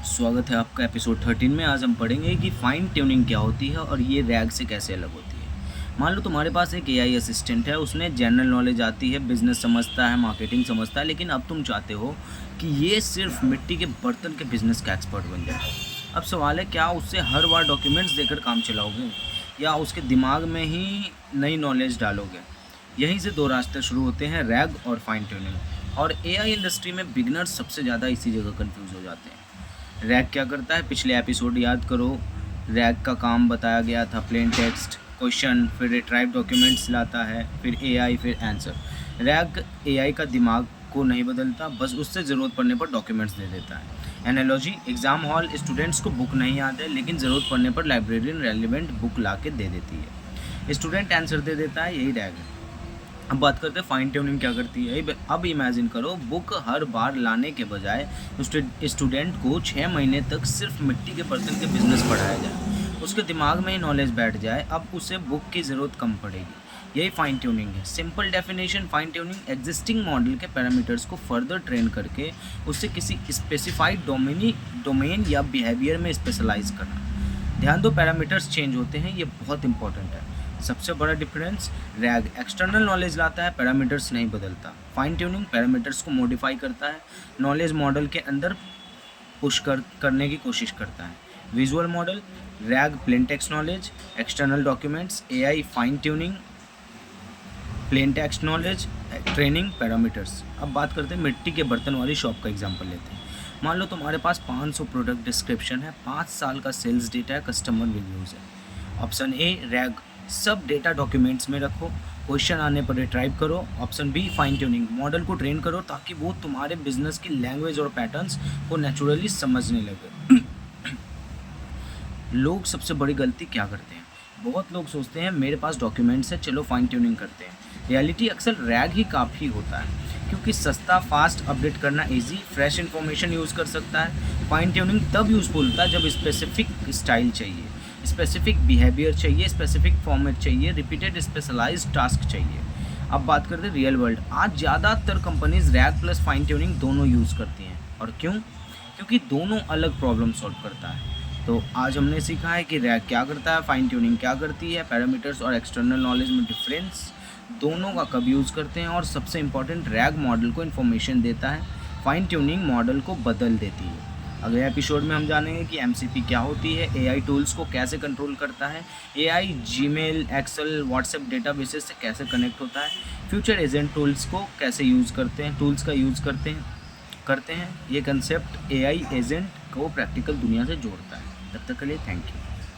स्वागत है आपका एपिसोड 13 में। आज हम पढ़ेंगे कि फाइन ट्यूनिंग क्या होती है और ये रैग से कैसे अलग होती है। मान लो तुम्हारे पास एक एआई असिस्टेंट है, उसने जनरल नॉलेज आती है, बिजनेस समझता है, मार्केटिंग समझता है, लेकिन अब तुम चाहते हो कि ये सिर्फ मिट्टी के बर्तन के बिजनेस का एक्सपर्ट बन जाए। अब सवाल है, क्या उससे हर बार डॉक्यूमेंट्स देकर काम चलाओगे या उसके दिमाग में ही नई नॉलेज डालोगे। यहीं से दो रास्ते शुरू होते हैं, रैग और फाइन ट्यूनिंग। और एआई इंडस्ट्री में बिगनर्स सबसे ज़्यादा इसी जगह कंफ्यूज हो जाते हैं। रैग क्या करता है, पिछले एपिसोड याद करो। रैग का काम बताया गया था, प्लेन टेक्स्ट, क्वेश्चन, फिर रिट्राइव डॉक्यूमेंट्स लाता है, फिर एआई, फिर आंसर। रैग एआई का दिमाग को नहीं बदलता, बस उससे ज़रूरत पड़ने पर डॉक्यूमेंट्स दे देता है। एनालॉजी, एग्जाम हॉल स्टूडेंट्स को बुक नहीं याद है, लेकिन ज़रूरत पड़ने पर लाइब्रेरियन रेलिवेंट बुक ला के दे देती है। स्टूडेंट आंसर दे देता है, यही रैग है। अब बात करते हैं फाइन ट्यूनिंग क्या करती है। अब इमेजिन करो, बुक हर बार लाने के बजाय स्टूडेंट को 6 महीने तक सिर्फ मिट्टी के बर्तन के बिजनेस पढ़ाया जाए, उसके दिमाग में ही नॉलेज बैठ जाए। अब उसे बुक की ज़रूरत कम पड़ेगी। यही फाइन ट्यूनिंग है। Simple definition, fine tuning existing model के पैरामीटर्स को फर्दर ट्रेन करके उससे किसी स्पेसिफाइड डोमेन या बिहेवियर में स्पेशलाइज करना। ध्यान दो, पैरामीटर्स चेंज होते हैं, ये बहुत इंपॉर्टेंट है। सबसे बड़ा डिफरेंस, रैग एक्सटर्नल नॉलेज लाता है, पैरामीटर्स नहीं बदलता। फाइन ट्यूनिंग पैरामीटर्स को मॉडिफाई करता है, नॉलेज मॉडल के अंदर पुश करने की कोशिश करता है। Visual model, rag plain text knowledge, external documents, AI fine tuning, plain text knowledge, training, parameters. अब बात करते हैं मिट्टी के बर्तन वाली शॉप का एग्जाम्पल लेते हैं। मान लो तुम्हारे पास 500 प्रोडक्ट डिस्क्रिप्शन है, 5 साल का सेल्स डेटा है, कस्टमर रिव्यूज़ है। ऑप्शन ए, रैग सब डेटा डॉक्यूमेंट्स में रखो, क्वेश्चन आने पर रिट्राइव करो। Option B, fine tuning model को ट्रेन करो ताकि वो तुम्हारे बिजनेस की लैंग्वेज और पैटर्न्स को नेचुरली समझने लगे। लोग सबसे बड़ी गलती क्या करते हैं, बहुत लोग सोचते हैं मेरे पास डॉक्यूमेंट्स है, चलो फाइन ट्यूनिंग करते हैं। रियलिटी अक्सर रैग ही काफ़ी होता है, क्योंकि सस्ता, फास्ट, अपडेट करना इजी, फ्रेश इन्फॉर्मेशन यूज़ कर सकता है। फाइन ट्यूनिंग तब यूज़फुल होता है जब स्पेसिफिक स्टाइल चाहिए, स्पेसिफिक बिहेवियर चाहिए, स्पेसिफिक फॉर्मेट चाहिए, रिपीटेड स्पेशलाइज्ड टास्क चाहिए। अब बात करते हैं रियल वर्ल्ड। आज ज़्यादातर companies rag plus fine tuning दोनों यूज़ करती हैं। और क्यों? क्योंकि दोनों अलग प्रॉब्लम सॉल्व करता है। तो आज हमने सीखा है कि रैग क्या करता है, फाइन ट्यूनिंग क्या करती है, पैरामीटर्स और एक्सटर्नल नॉलेज में डिफरेंस, दोनों का कब यूज़ करते हैं, और सबसे इम्पॉर्टेंट, रैग मॉडल को इन्फॉर्मेशन देता है, फाइन ट्यूनिंग मॉडल को बदल देती है। अगले एपिसोड में हम जानेंगे कि एमसीपी क्या होती है, एआई टूल्स को कैसे कंट्रोल करता है, AI Gmail, Excel, WhatsApp databases से कैसे कनेक्ट होता है, फ्यूचर एजेंट टूल्स को कैसे यूज़ करते हैं, टूल्स का यूज़ करते हैं। ये कंसेप्ट एआई एजेंट को प्रैक्टिकल दुनिया से जोड़ता है। तब तक के लिए थैंक यू।